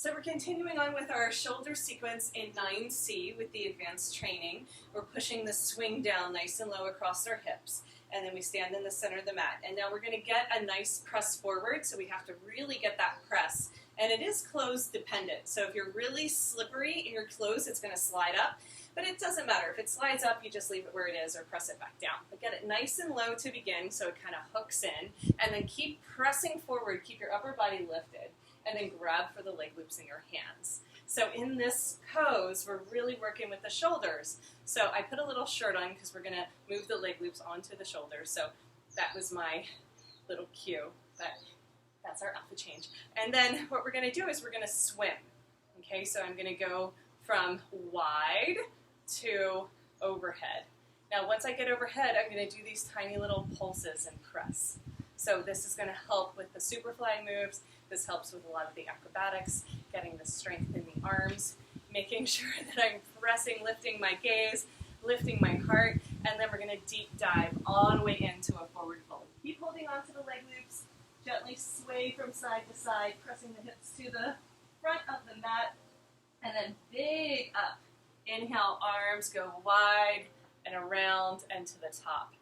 So we're continuing on with our shoulder sequence in 9C with the advanced training. We're pushing the swing down nice and low across our hips, and then we stand in the center of the mat. And now we're going to get a nice press forward, so we have to really get that press. And it is clothes dependent, so if you're really slippery in your clothes, it's going to slide up. But it doesn't matter. If it slides up, you just leave it where it is or press it back down. But get it nice and low to begin so it kind of hooks in, and then keep pressing forward. Keep your upper body lifted. And then grab for the leg loops in your hands. So in this pose, we're really working with the shoulders. So I put a little shirt on because we're going to move the leg loops onto the shoulders. So that was my little cue. That's our alpha change. And then what we're going to do is we're going to swim. Okay, so I'm going to go from wide to overhead. Now once I get overhead, I'm going to do these tiny little pulses and press. So this is going to help with the superfly moves. This helps with a lot of the acrobatics, getting the strength in the arms, making sure that I'm pressing, lifting my gaze, lifting my heart, and then we're going to deep dive all the way into a forward fold. Keep holding on to the leg loops, gently sway from side to side, pressing the hips to the front of the mat, and then big up. Inhale, arms go wide and around and to the top.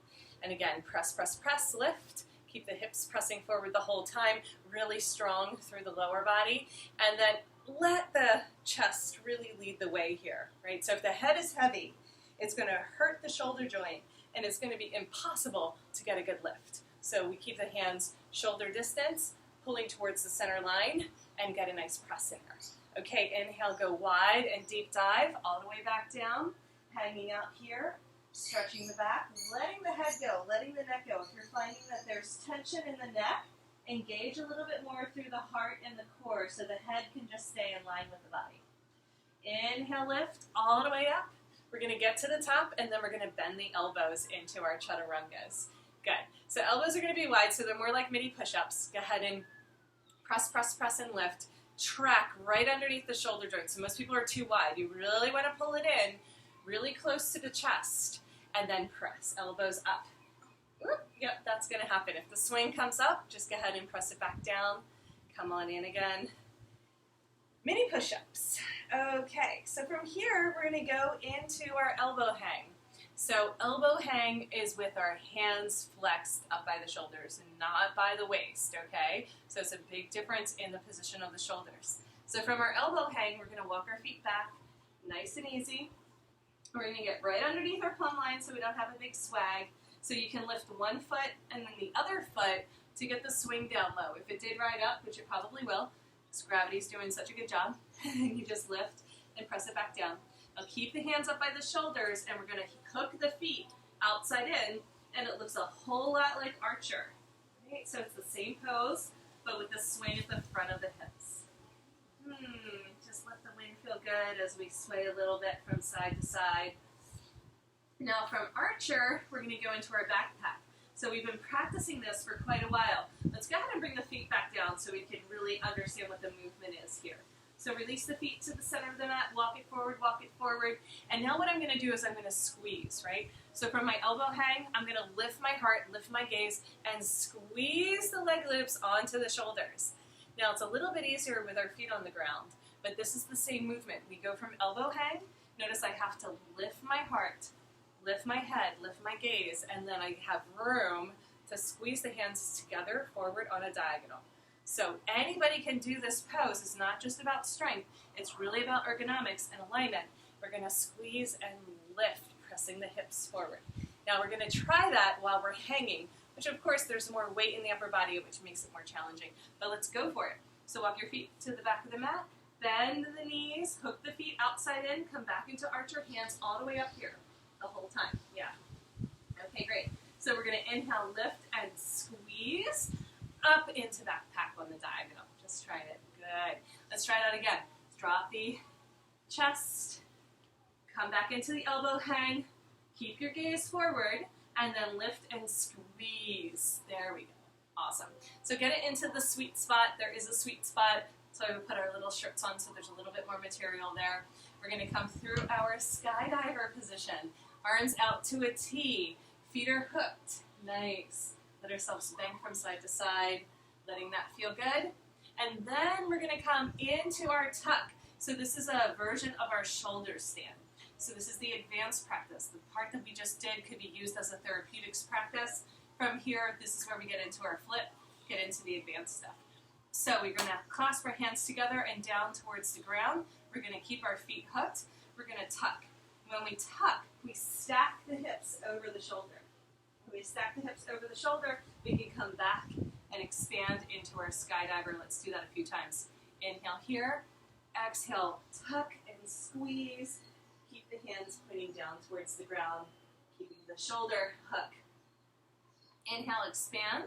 And again, press, press, press, lift. Keep the hips pressing forward the whole time, really strong through the lower body, and then let the chest really lead the way here, right? So if the head is heavy, it's going to hurt the shoulder joint, and it's going to be impossible to get a good lift. So we keep the hands shoulder distance, pulling towards the center line, and get a nice press in there. Okay, inhale, go wide and deep dive, all the way back down, hanging out here. Stretching the back, letting the head go, letting the neck go. If you're finding that there's tension in the neck, engage a little bit more through the heart and the core so the head can just stay in line with the body. Inhale, lift all the way up. We're going to get to the top, and then we're going to bend the elbows into our chaturungas. Good. So elbows are going to be wide, so they're more like mini push-ups. Go ahead and press, press, press, and lift. Track right underneath the shoulder joint. So most people are too wide. You really want to pull it in really close to the chest, and then press, elbows up. Whoop, yep, that's going to happen. If the swing comes up, just go ahead and press it back down. Come on in again. Mini push-ups. Okay, so from here, we're going to go into our elbow hang. So elbow hang is with our hands flexed up by the shoulders and not by the waist, okay? So it's a big difference in the position of the shoulders. So from our elbow hang, we're going to walk our feet back, nice and easy. We're going to get right underneath our plumb line so we don't have a big swag. So you can lift one foot and then the other foot to get the swing down low. If it did ride up, which it probably will, because gravity's doing such a good job, you just lift and press it back down. Now keep the hands up by the shoulders, and we're going to hook the feet outside in, and it looks a whole lot like Archer. Right? So it's the same pose, but with the swing at the front of the hips. Just let the wind feel good as we sway a little bit from side to side. Now from Archer, we're going to go into our backpack. So we've been practicing this for quite a while. Let's go ahead and bring the feet back down so we can really understand what the movement is here. So release the feet to the center of the mat, walk it forward, and now what I'm going to do is I'm going to squeeze, right? So from my elbow hang, I'm going to lift my heart, lift my gaze, and squeeze the leg loops onto the shoulders. Now it's a little bit easier with our feet on the ground, but this is the same movement. We go from elbow hang, notice I have to lift my heart, lift my head, lift my gaze, and then I have room to squeeze the hands together forward on a diagonal. So anybody can do this pose. It's not just about strength, it's really about ergonomics and alignment. We're going to squeeze and lift, pressing the hips forward. Now we're going to try that while we're hanging, which of course there's more weight in the upper body, which makes it more challenging. But let's go for it. So walk your feet to the back of the mat, bend the knees, hook the feet outside in, come back into Archer, hands all the way up here the whole time. Yeah. Okay, great. So we're going to inhale, lift, and squeeze up into backpack on the diagonal. Just try it. Good. Let's try that again. Drop the chest, come back into the elbow hang, keep your gaze forward, and then lift and squeeze. There we go. Awesome. So get it into the sweet spot. There is a sweet spot, so we put our little shirts on so there's a little bit more material there. We're going to come through our skydiver position. Arms out to a T. Feet are hooked. Nice. Let ourselves bang from side to side, letting that feel good. And then we're going to come into our tuck. So this is a version of our shoulder stand. So this is the advanced practice. The part that we just did could be used as a therapeutics practice. From here, this is where we get into our flip, get into the advanced stuff. So we're going to clasp our hands together and down towards the ground. We're going to keep our feet hooked. We're going to tuck. When we tuck, we stack the hips over the shoulder. When we stack the hips over the shoulder, we can come back and expand into our skydiver. Let's do that a few times. Inhale here. Exhale, tuck and squeeze. Keep the hands pointing down towards the ground, keeping the shoulder hook. Inhale, expand.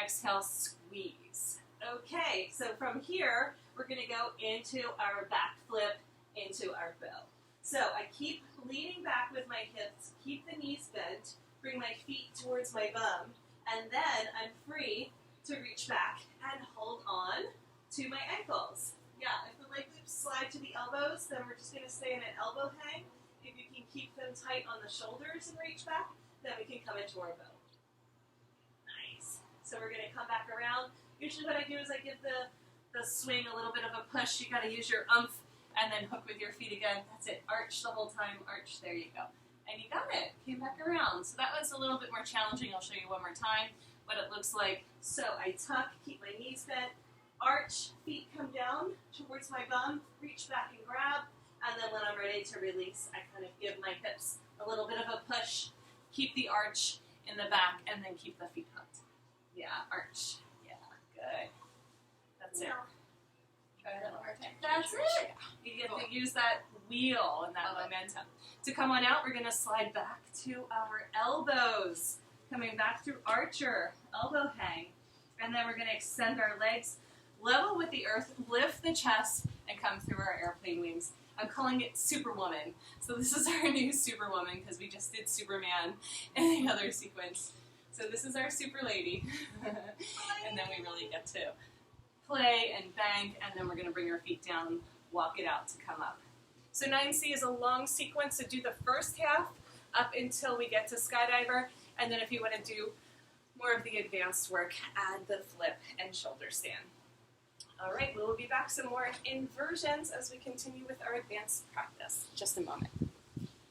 Exhale, squeeze. Okay, so from here, we're going to go into our back flip, into our bow. So I keep leaning back with my hips, keep the knees bent, bring my feet towards my bum, and then I'm free to reach back and hold on to my ankles. Yeah, if the leg loops slide to the elbows, then we're just going to stay in an elbow hang. If you can keep them tight on the shoulders and reach back, then we can come into our bow. Nice. So we're going to come back around. Usually what I do is I give the swing a little bit of a push. You got to use your oomph and then hook with your feet again. That's it. Arch the whole time. Arch. There you go. And you got it. Came back around. So that was a little bit more challenging. I'll show you one more time what it looks like. So I tuck, keep my knees bent, arch, feet come down towards my bum, reach back and grab, and then when I'm ready to release, I kind of give my hips a little bit of a push, keep the arch in the back, and then keep the feet hooked. Yeah, arch. Yeah, good. That's it. Try that one more time. That's it. You get to use that wheel and that momentum. To come on out, we're going to slide back to our elbows. Coming back through archer, elbow hang. And then we're going to extend our legs level with the earth, lift the chest, and come through our airplane wings. I'm calling it Superwoman. So this is our new Superwoman because we just did Superman in the other sequence. So this is our super lady. And then we really get to play and bank, and then we're going to bring our feet down, walk it out to come up. So 9C is a long sequence, so do the first half up until we get to skydiver, and then if you want to do more of the advanced work, add the flip and shoulder stand. All right, we will be back some more inversions as we continue with our advanced practice. Just a moment.